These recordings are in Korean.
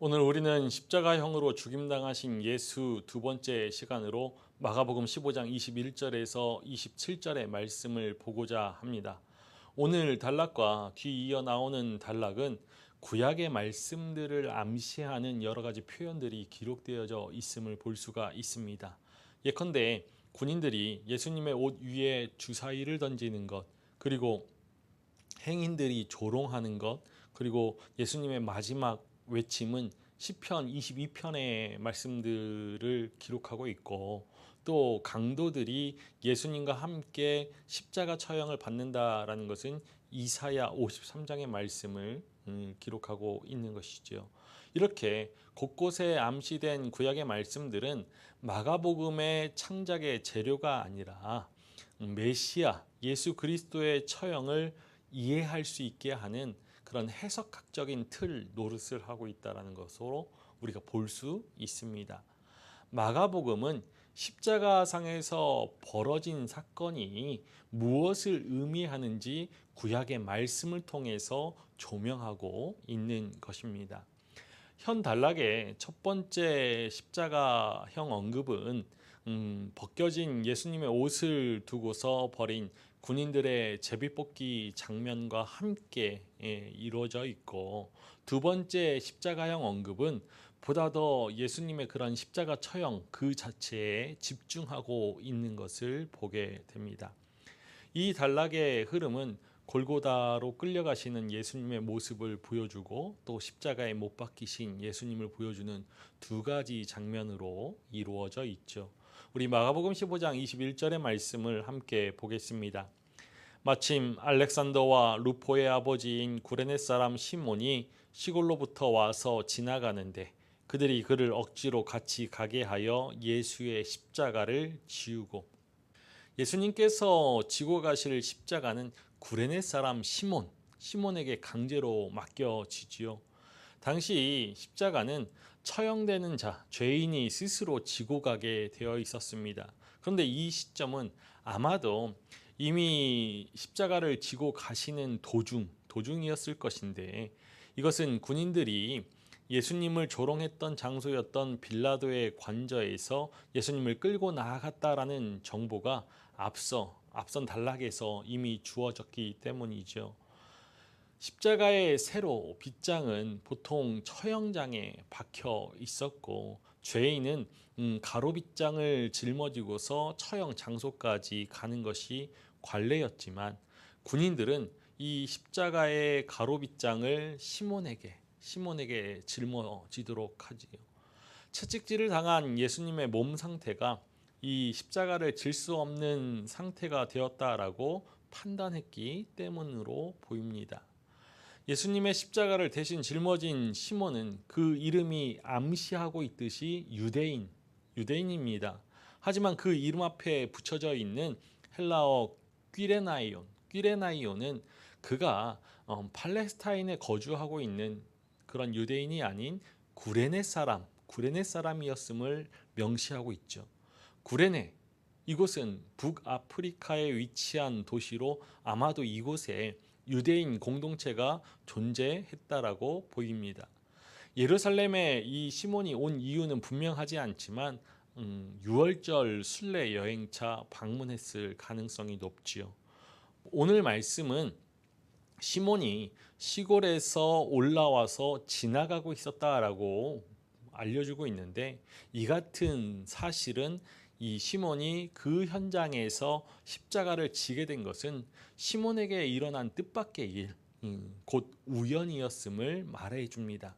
오늘 우리는 십자가형으로 죽임당하신 예수 두 번째 시간으로 마가복음 15장 21절에서 27절의 말씀을 보고자 합니다. 오늘 단락과 뒤이어 나오는 단락은 구약의 말씀들을 암시하는 여러 가지 표현들이 기록되어져 있음을 볼 수가 있습니다. 예컨대 군인들이 예수님의 옷 위에 주사위를 던지는 것, 그리고 행인들이 조롱하는 것, 그리고 예수님의 마지막 외침은 시편 22편의 말씀들을 기록하고 있고, 또 강도들이 예수님과 함께 십자가 처형을 받는다라는 것은 이사야 53장의 말씀을 기록하고 있는 것이죠. 이렇게 곳곳에 암시된 구약의 말씀들은 마가복음의 창작의 재료가 아니라 메시아 예수 그리스도의 처형을 이해할 수 있게 하는 그런 해석학적인 틀 노릇을 하고 있다는 것으로 우리가 볼 수 있습니다. 마가복음은 십자가상에서 벌어진 사건이 무엇을 의미하는지 구약의 말씀을 통해서 조명하고 있는 것입니다. 현 단락의 첫 번째 십자가형 언급은 벗겨진 예수님의 옷을 두고서 벌인 군인들의 제비뽑기 장면과 함께 이루어져 있고, 두 번째 십자가형 언급은 보다 더 예수님의 그런 십자가 처형 그 자체에 집중하고 있는 것을 보게 됩니다. 이 단락의 흐름은 골고다로 끌려가시는 예수님의 모습을 보여주고, 또 십자가에 못 박히신 예수님을 보여주는 두 가지 장면으로 이루어져 있죠. 우리 마가복음 15장 21절의 말씀을 함께 보겠습니다. 마침 알렉산더와 루포의 아버지인 구레네 사람 시몬이 시골로부터 와서 지나가는데, 그들이 그를 억지로 같이 가게 하여 예수의 십자가를 지우고, 예수님께서 지고 가실 십자가는 구레네 사람 시몬에게 강제로 맡겨지지요. 당시 십자가는 처형되는 자, 죄인이 스스로 지고 가게 되어 있었습니다. 그런데 이 시점은 아마도 이미 십자가를 지고 가시는 도중이었을 것인데, 이것은 군인들이 예수님을 조롱했던 장소였던 빌라도의 관저에서 예수님을 끌고 나아갔다라는 정보가 앞선 단락에서 이미 주어졌기 때문이죠. 십자가의 세로 빗장은 보통 처형장에 박혀 있었고, 죄인은 가로빗장을 짊어지고서 처형 장소까지 가는 것이 관례였지만, 군인들은 이 십자가의 가로빗장을 시몬에게 짊어지도록 하지요. 채찍질을 당한 예수님의 몸 상태가 이 십자가를 질 수 없는 상태가 되었다라고 판단했기 때문으로 보입니다. 예수님의 십자가를 대신 짊어진 시몬은 그 이름이 암시하고 있듯이 유대인입니다. 하지만 그 이름 앞에 붙여져 있는 헬라어 퀴레나이온은 그가 팔레스타인에 거주하고 있는 그런 유대인이 아닌 구레네 사람이었음을 명시하고 있죠. 구레네, 이곳은 북아프리카에 위치한 도시로 아마도 이곳에 유대인 공동체가 존재했다라고 보입니다. 예루살렘에 이 시몬이 온 이유는 분명하지 않지만 6월절 순례 여행차 방문했을 가능성이 높지요. 오늘 말씀은 시몬이 시골에서 올라와서 지나가고 있었다라고 알려주고 있는데, 이 같은 사실은 이 시몬이 그 현장에서 십자가를 지게 된 것은 시몬에게 일어난 뜻밖의 일, 곧 우연이었음을 말해줍니다.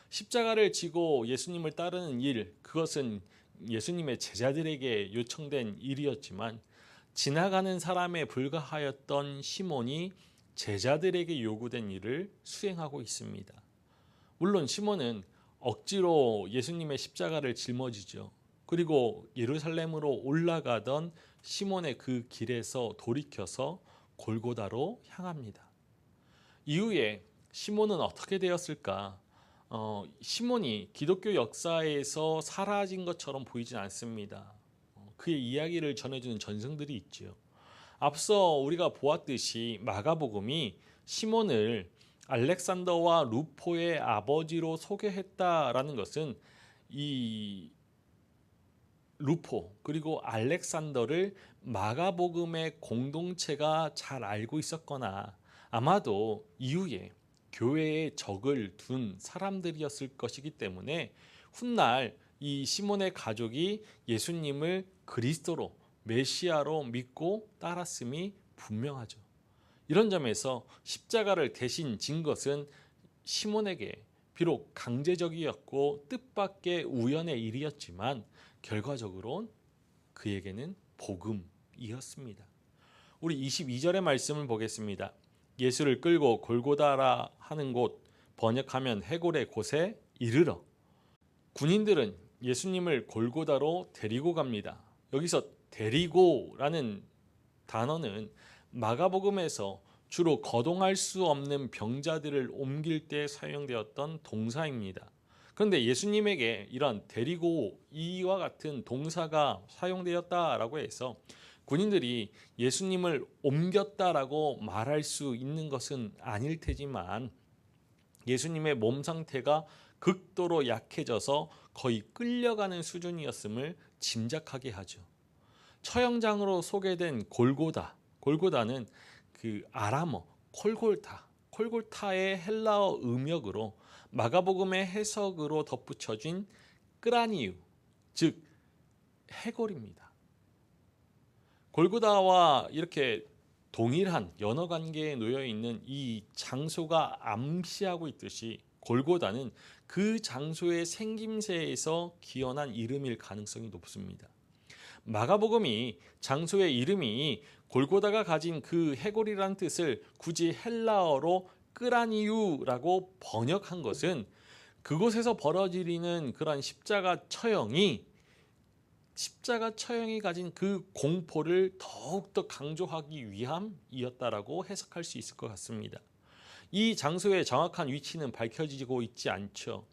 십자가를 지고 예수님을 따르는 일, 그것은 예수님의 제자들에게 요청된 일이었지만, 지나가는 사람에 불과하였던 시몬이 제자들에게 요구된 일을 수행하고 있습니다. 물론 시몬은 억지로 예수님의 십자가를 짊어지죠. 그리고 예루살렘으로 올라가던 시몬의 그 길에서 돌이켜서 골고다로 향합니다. 이후에 시몬은 어떻게 되었을까? 시몬이 기독교 역사에서 사라진 것처럼 보이진 않습니다. 그의 이야기를 전해주는 전승들이 있죠. 앞서 우리가 보았듯이 마가복음이 시몬을 알렉산더와 루포의 아버지로 소개했다라는 것은 이 루포 그리고 알렉산더를 마가복음의 공동체가 잘 알고 있었거나 아마도 이후에 교회에 적을 둔 사람들이었을 것이기 때문에 훗날 이 시몬의 가족이 예수님을 그리스도로 메시아로 믿고 따랐음이 분명하죠. 이런 점에서 십자가를 대신 진 것은 시몬에게 비록 강제적이었고 뜻밖의 우연의 일이었지만 결과적으로 그에게는 복음이었습니다. 우리 22절의 말씀을 보겠습니다. 예수를 끌고 골고다라 하는 곳, 번역하면 해골의 곳에 이르러. 군인들은 예수님을 골고다로 데리고 갑니다. 여기서 데리고라는 단어는 마가복음에서 주로 거동할 수 없는 병자들을 옮길 때 사용되었던 동사입니다. 그런데 예수님에게 이런 데리고 이와 같은 동사가 사용되었다라고 해서 군인들이 예수님을 옮겼다라고 말할 수 있는 것은 아닐 테지만 예수님의 몸 상태가 극도로 약해져서 거의 끌려가는 수준이었음을 짐작하게 하죠. 처형장으로 소개된 골고다는 그 아람어 콜골타의 헬라어 음역으로 마가복음의 해석으로 덧붙여진 끄라니유, 즉 해골입니다. 골고다와 이렇게 동일한 연어 관계에 놓여 있는 이 장소가 암시하고 있듯이 골고다는 그 장소의 생김새에서 기원한 이름일 가능성이 높습니다. 마가복음이 장소의 이름이 골고다가 가진 그 해골이라는 뜻을 굳이 헬라어로 끄라니유라고 번역한 것은 그곳에서 벌어지는 그런 십자가 처형이 가진 그 공포를 더욱더 강조하기 위함이었다라고 해석할 수 있을 것 같습니다. 이 장소의 정확한 위치는 밝혀지고 있지 않죠.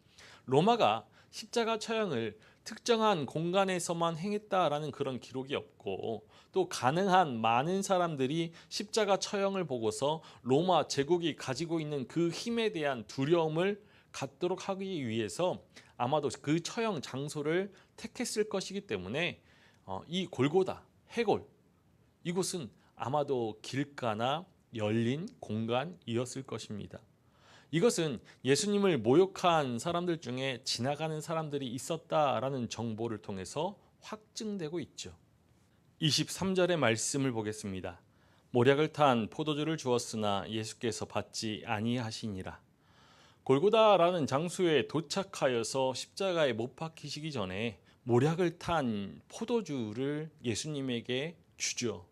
로마가 십자가 처형을 특정한 공간에서만 행했다라는 그런 기록이 없고 또 가능한 많은 사람들이 십자가 처형을 보고서 로마 제국이 가지고 있는 그 힘에 대한 두려움을 갖도록 하기 위해서 아마도 그 처형 장소를 택했을 것이기 때문에 이 골고다, 해골 이곳은 아마도 길가나 열린 공간이었을 것입니다. 이것은 예수님을 모욕한 사람들 중에 지나가는 사람들이 있었다라는 정보를 통해서 확증되고 있죠. 23절의 말씀을 보겠습니다. 모략을 탄 포도주를 주었으나 예수께서 받지 아니하시니라. 골고다라는 장소에 도착하여서 십자가에 못 박히시기 전에 모략을 탄 포도주를 예수님에게 주죠.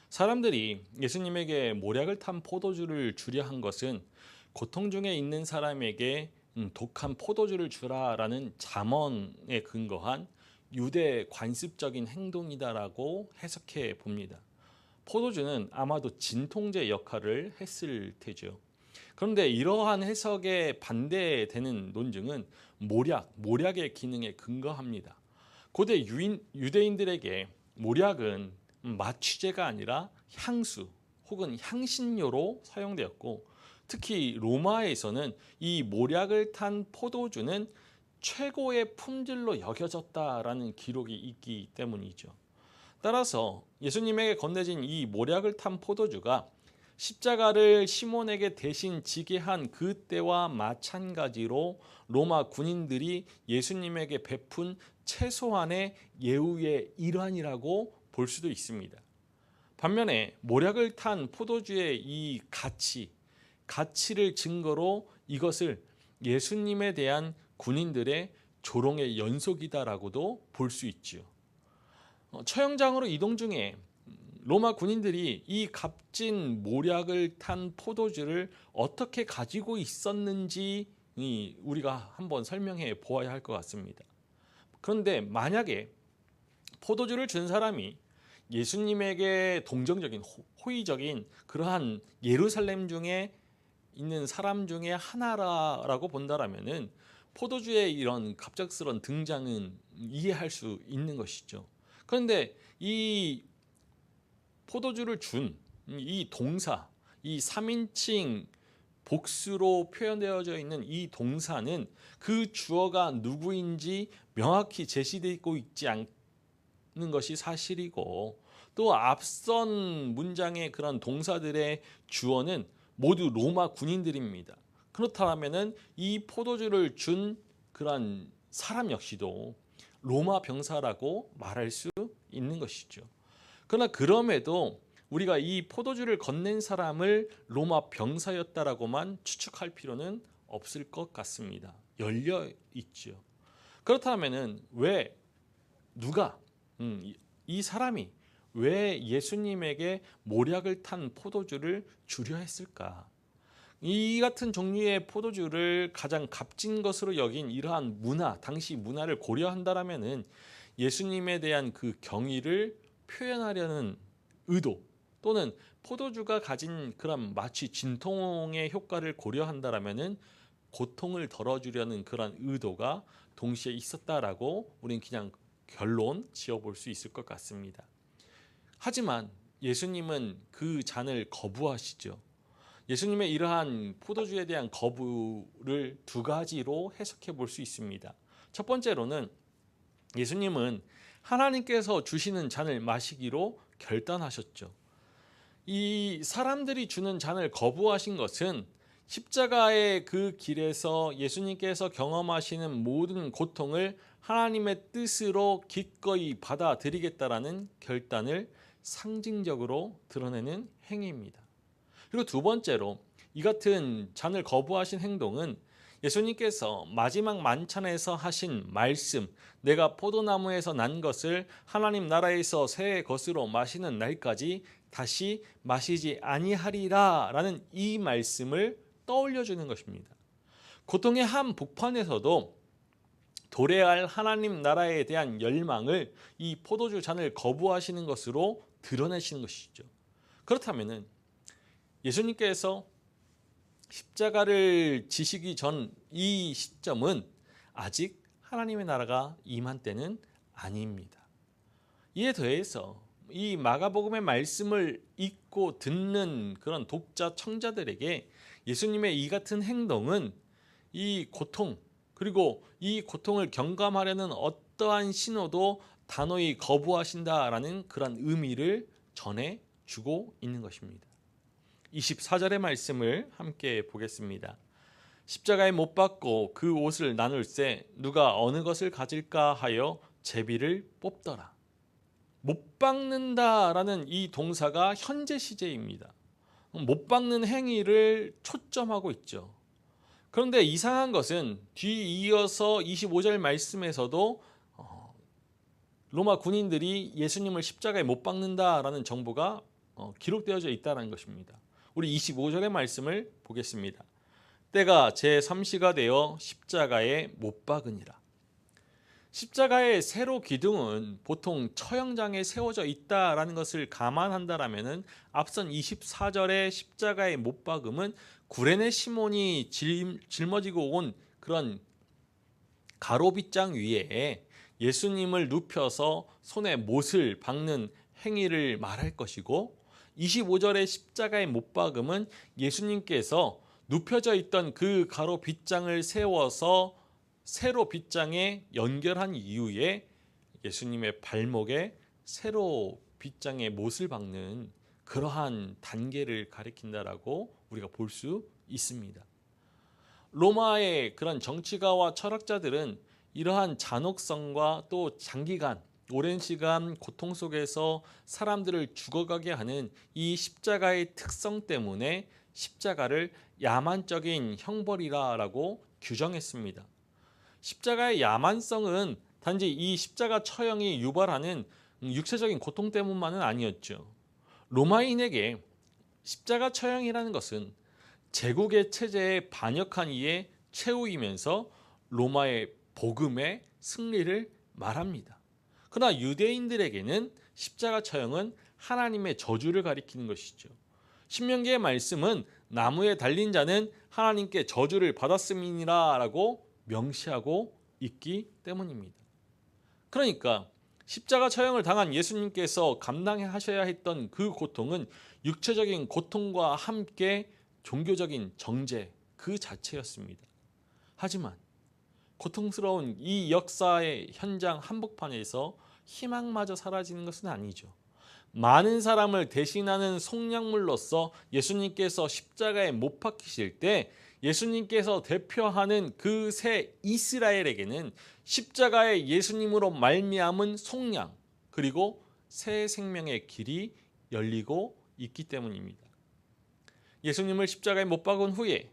사람들이 예수님에게 모략을 탄 포도주를 주려 한 것은 고통 중에 있는 사람에게 독한 포도주를 주라라는 잠언에 근거한 유대 관습적인 행동이다라고 해석해 봅니다. 포도주는 아마도 진통제 역할을 했을 테죠. 그런데 이러한 해석에 반대되는 논증은 모략의 기능에 근거합니다. 고대 유대인들에게 모략은 마취제가 아니라 향수 혹은 향신료로 사용되었고 특히 로마에서는 이 모략을 탄 포도주는 최고의 품질로 여겨졌다라는 기록이 있기 때문이죠. 따라서 예수님에게 건네진 이 모략을 탄 포도주가 십자가를 시몬에게 대신 지게 한 그때와 마찬가지로 로마 군인들이 예수님에게 베푼 최소한의 예우의 일환이라고 볼 수도 있습니다. 반면에 모략을 탄 포도주의 이 가치를 증거로 이것을 예수님에 대한 군인들의 조롱의 연속이다라고도 볼 수 있지요. 처형장으로 이동 중에 로마 군인들이 이 값진 모략을 탄 포도주를 어떻게 가지고 있었는지 우리가 한번 설명해 보아야 할 것 같습니다. 그런데 만약에 포도주를 준 사람이 예수님에게 동정적인 호의적인 그러한 예루살렘 중에 있는 사람 중에 하나라고 본다라면은 포도주의 이런 갑작스런 등장은 이해할 수 있는 것이죠. 그런데 이 포도주를 준 이 동사, 이 3인칭 복수로 표현되어져 있는 이 동사는 그 주어가 누구인지 명확히 제시되고 있지 않는 것이 사실이고, 또 앞선 문장의 그런 동사들의 주어는 모두 로마 군인들입니다. 그렇다면은 이 포도주를 준 그런 사람 역시도 로마 병사라고 말할 수 있는 것이죠. 그러나 그럼에도 우리가 이 포도주를 건넨 사람을 로마 병사였다라고만 추측할 필요는 없을 것 같습니다. 열려 있죠. 그렇다면은 왜 누가 이 사람이 왜 예수님에게 모략을 탄 포도주를 주려 했을까? 이 같은 종류의 포도주를 가장 값진 것으로 여긴 이러한 문화, 당시 문화를 고려한다라면은 예수님에 대한 그 경의를 표현하려는 의도, 또는 포도주가 가진 그런 마치 진통의 효과를 고려한다라면은 고통을 덜어주려는 그런 의도가 동시에 있었다라고 우리는 그냥 결론 지어볼 수 있을 것 같습니다. 하지만 예수님은 그 잔을 거부하시죠. 예수님의 이러한 포도주에 대한 거부를 두 가지로 해석해 볼 수 있습니다. 첫 번째로는 예수님은 하나님께서 주시는 잔을 마시기로 결단하셨죠. 이 사람들이 주는 잔을 거부하신 것은 십자가의 그 길에서 예수님께서 경험하시는 모든 고통을 하나님의 뜻으로 기꺼이 받아들이겠다라는 결단을 상징적으로 드러내는 행위입니다. 그리고 두 번째로 이 같은 잔을 거부하신 행동은 예수님께서 마지막 만찬에서 하신 말씀, 내가 포도나무에서 난 것을 하나님 나라에서 새 것으로 마시는 날까지 다시 마시지 아니하리라 라는 이 말씀을 떠올려 주는 것입니다. 고통의 한 복판에서도 도래할 하나님 나라에 대한 열망을 이 포도주 잔을 거부하시는 것으로 드러내시는 것이죠. 그렇다면 예수님께서 십자가를 지시기 전 이 시점은 아직 하나님의 나라가 임한 때는 아닙니다. 이에 더해서 이 마가복음의 말씀을 읽고 듣는 그런 독자 청자들에게 예수님의 이 같은 행동은 이 고통, 그리고 이 고통을 경감하려는 어떠한 신호도 단호히 거부하신다라는 그런 의미를 전해주고 있는 것입니다. 24절의 말씀을 함께 보겠습니다. 십자가에 못 박고 그 옷을 나눌세 누가 어느 것을 가질까 하여 제비를 뽑더라. 못 박는다라는 이 동사가 현재 시제입니다. 못 박는 행위를 초점하고 있죠. 그런데 이상한 것은 뒤이어서 25절 말씀에서도 로마 군인들이 예수님을 십자가에 못 박는다라는 정보가 기록되어져 있다는 것입니다. 우리 25절의 말씀을 보겠습니다. 때가 제3시가 되어 십자가에 못 박으니라. 십자가의 세로 기둥은 보통 처형장에 세워져 있다라는 것을 감안한다라면은 앞선 24절의 십자가의 못 박음은 구레네 시몬이 짊어지고 온 그런 가로빗장 위에 예수님을 눕혀서 손에 못을 박는 행위를 말할 것이고, 25절의 십자가의 못 박음은 예수님께서 눕혀져 있던 그 가로 빗장을 세워서 세로 빗장에 연결한 이후에 예수님의 발목에 세로 빗장에 못을 박는 그러한 단계를 가리킨다라고 우리가 볼 수 있습니다. 로마의 그런 정치가와 철학자들은 이러한 잔혹성과 또 장기간 오랜 시간 고통 속에서 사람들을 죽어가게 하는 이 십자가의 특성 때문에 십자가를 야만적인 형벌이라고 규정했습니다. 십자가의 야만성은 단지 이 십자가 처형이 유발하는 육체적인 고통 때문만은 아니었죠. 로마인에게 십자가 처형이라는 것은 제국의 체제에 반역한 이의 최후이면서 로마의 복음의 승리를 말합니다. 그러나 유대인들에게는 십자가 처형은 하나님의 저주를 가리키는 것이죠. 신명기의 말씀은 나무에 달린 자는 하나님께 저주를 받았음이니라 라고 명시하고 있기 때문입니다. 그러니까 십자가 처형을 당한 예수님께서 감당하셔야 했던 그 고통은 육체적인 고통과 함께 종교적인 정죄 그 자체였습니다. 하지만 고통스러운 이 역사의 현장 한복판에서 희망마저 사라지는 것은 아니죠. 많은 사람을 대신하는 속량물로서 예수님께서 십자가에 못 박히실 때 예수님께서 대표하는 그 새 이스라엘에게는 십자가의 예수님으로 말미암은 속량 그리고 새 생명의 길이 열리고 있기 때문입니다. 예수님을 십자가에 못 박은 후에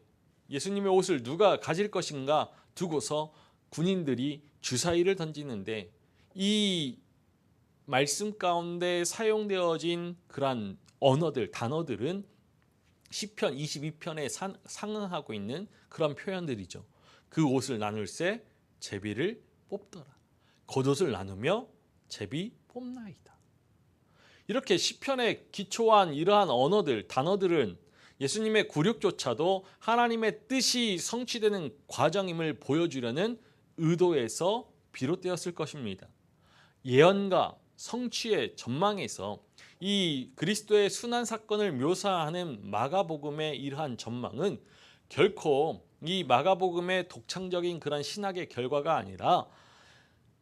예수님의 옷을 누가 가질 것인가 두고서 군인들이 주사위를 던지는데 이 말씀 가운데 사용되어진 그러한 언어들, 단어들은 시편 22편에 상응하고 있는 그런 표현들이죠. 그 옷을 나눌세 제비를 뽑더라. 겉옷을 나누며 제비 뽑나이다. 이렇게 시편에 기초한 이러한 언어들, 단어들은 예수님의 굴욕조차도 하나님의 뜻이 성취되는 과정임을 보여주려는 의도에서 비롯되었을 것입니다. 예언과 성취의 전망에서 이 그리스도의 순환 사건을 묘사하는 마가복음의 이러한 전망은 결코 이 마가복음의 독창적인 그런 신학의 결과가 아니라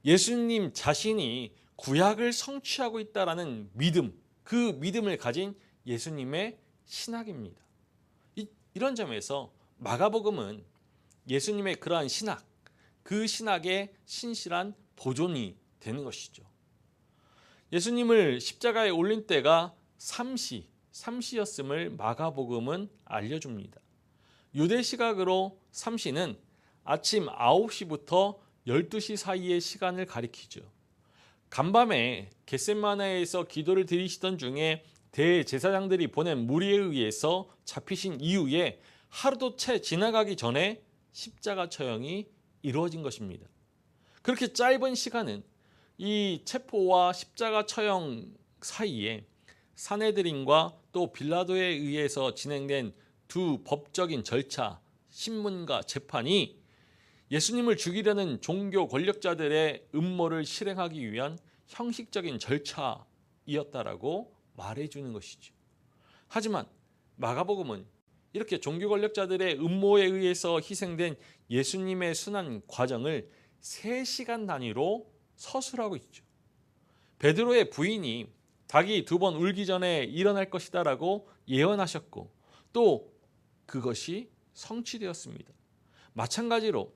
예수님 자신이 구약을 성취하고 있다라는 믿음, 그 믿음을 가진 예수님의 신학입니다. 이런 점에서 마가복음은 예수님의 그러한 신학, 그 신학의 신실한 보존이 되는 것이죠. 예수님을 십자가에 올린 때가 삼시였음을 마가복음은 알려줍니다. 유대 시각으로 삼시는 아침 9시부터 12시 사이의 시간을 가리키죠. 간밤에 겟세마네에서 기도를 드리시던 중에 대제사장들이 보낸 무리에 의해서 잡히신 이후에 하루도 채 지나가기 전에 십자가 처형이 이루어진 것입니다. 그렇게 짧은 시간은 이 체포와 십자가 처형 사이에 산헤드린과 또 빌라도에 의해서 진행된 두 법적인 절차, 신문과 재판이 예수님을 죽이려는 종교 권력자들의 음모를 실행하기 위한 형식적인 절차이었다라고 말해주는 것이죠. 하지만 마가복음은 이렇게 종교 권력자들의 음모에 의해서 희생된 예수님의 순환 과정을 3시간 단위로 서술하고 있죠. 베드로의 부인이 닭이 2번 울기 전에 일어날 것이다라고 예언하셨고 또 그것이 성취되었습니다. 마찬가지로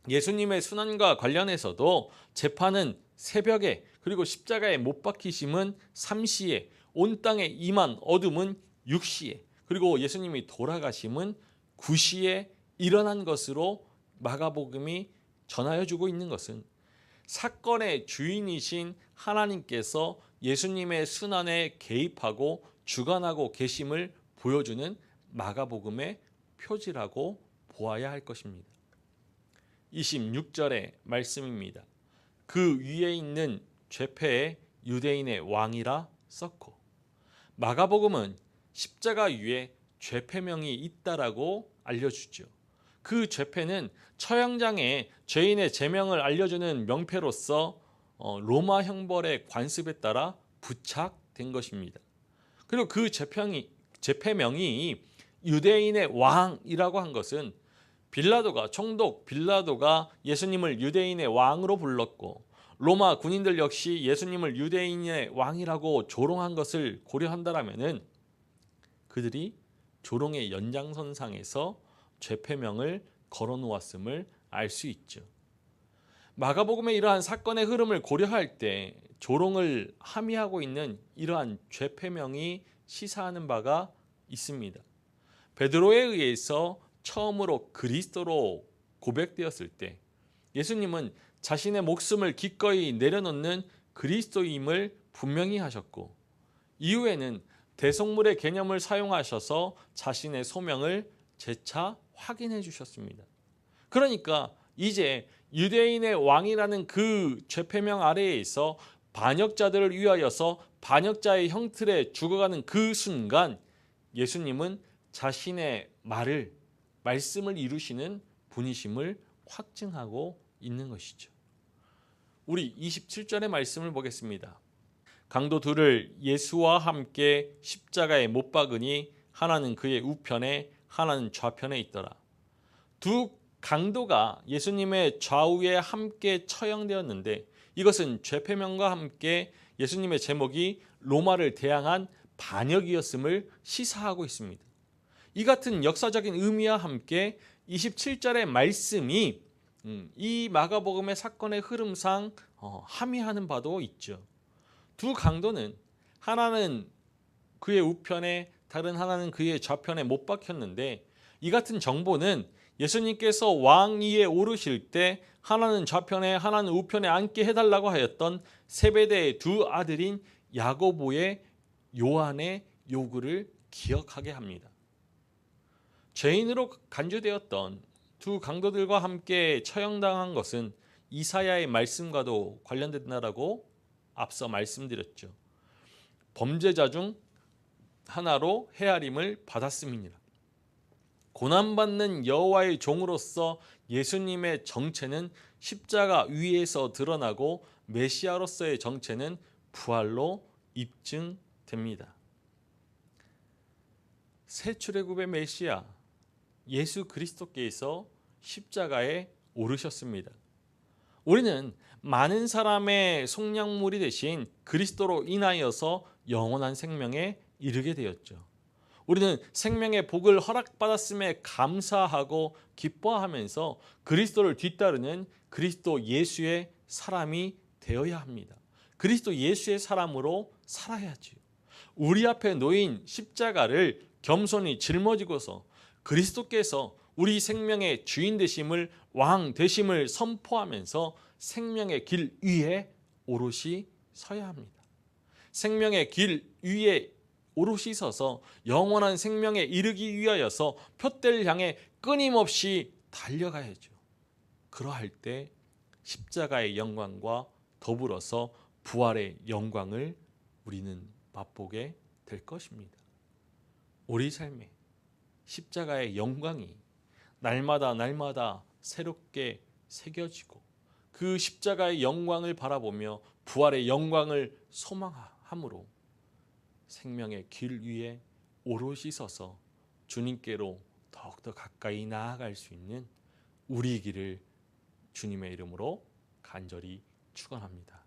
예수님의 순환과 관련해서도 재판은 새벽에 그리고 십자가에 못 박히심은 3시에 온 땅에 임한 어둠은 6시에 그리고 예수님이 돌아가심은 9시에 일어난 것으로 마가복음이 전하여주고 있는 것은 사건의 주인이신 하나님께서 예수님의 순환에 개입하고 주관하고 계심을 보여주는 마가복음의 표지라고 보아야 할 것입니다. 26절의 말씀입니다. 그 위에 있는 죄패의 유대인의 왕이라 썼고 마가복음은 십자가 위에 죄패명이 있다라고 알려주죠. 그 죄패는 처형장에 죄인의 제명을 알려주는 명패로서 로마 형벌의 관습에 따라 부착된 것입니다. 그리고 그 죄패명이 유대인의 왕이라고 한 것은 총독 빌라도가 예수님을 유대인의 왕으로 불렀고 로마 군인들 역시 예수님을 유대인의 왕이라고 조롱한 것을 고려한다라면은 그들이 조롱의 연장선상에서 죄패명을 걸어놓았음을 알 수 있죠. 마가복음의 이러한 사건의 흐름을 고려할 때 조롱을 함의하고 있는 이러한 죄패명이 시사하는 바가 있습니다. 베드로에 의해서 처음으로 그리스도로 고백되었을 때 예수님은 자신의 목숨을 기꺼이 내려놓는 그리스도임을 분명히 하셨고 이후에는 대속물의 개념을 사용하셔서 자신의 소명을 재차 확인해 주셨습니다. 그러니까 이제 유대인의 왕이라는 그 죄패명 아래에 있어 반역자들을 위하여서 반역자의 형틀에 죽어가는 그 순간 예수님은 자신의 말씀을 이루시는 분이심을 확증하고 있는 것이죠. 우리 27절의 말씀을 보겠습니다. 강도 둘을 예수와 함께 십자가에 못 박으니 하나는 그의 우편에 하나는 좌편에 있더라. 두 강도가 예수님의 좌우에 함께 처형되었는데 이것은 죄패명과 함께 예수님의 제목이 로마를 대항한 반역이었음을 시사하고 있습니다. 이 같은 역사적인 의미와 함께 27절의 말씀이 이 마가복음의 사건의 흐름상 함의하는 바도 있죠. 두 강도는 하나는 그의 우편에 다른 하나는 그의 좌편에 못 박혔는데 이 같은 정보는 예수님께서 왕위에 오르실 때 하나는 좌편에 하나는 우편에 앉게 해달라고 하였던 세베대의 두 아들인 야고보의 요한의 요구를 기억하게 합니다. 죄인으로 간주되었던 두 강도들과 함께 처형당한 것은 이사야의 말씀과도 관련된다라고 앞서 말씀드렸죠. 범죄자 중 하나로 헤아림을 받았음이니라. 고난받는 여호와의 종으로서 예수님의 정체는 십자가 위에서 드러나고 메시아로서의 정체는 부활로 입증됩니다. 새 출애굽의 메시아 예수 그리스도께서 십자가에 오르셨습니다. 우리는 많은 사람의 속량물이 되신 그리스도로 인하여서 영원한 생명에 이르게 되었죠. 우리는 생명의 복을 허락받았음에 감사하고 기뻐하면서 그리스도를 뒤따르는 그리스도 예수의 사람이 되어야 합니다. 그리스도 예수의 사람으로 살아야지요. 우리 앞에 놓인 십자가를 겸손히 짊어지고서 그리스도께서 우리 생명의 주인 되심을 왕 되심을 선포하면서 생명의 길 위에 오롯이 서야 합니다. 생명의 길 위에 오롯이 서서 영원한 생명에 이르기 위하여서 표대를 향해 끊임없이 달려가야죠. 그러할 때 십자가의 영광과 더불어서 부활의 영광을 우리는 맛보게 될 것입니다. 우리 삶에 십자가의 영광이 날마다 새롭게 새겨지고 그 십자가의 영광을 바라보며 부활의 영광을 소망함으로 생명의 길 위에 오롯이 서서 주님께로 더욱더 가까이 나아갈 수 있는 우리 길을 주님의 이름으로 간절히 축원합니다.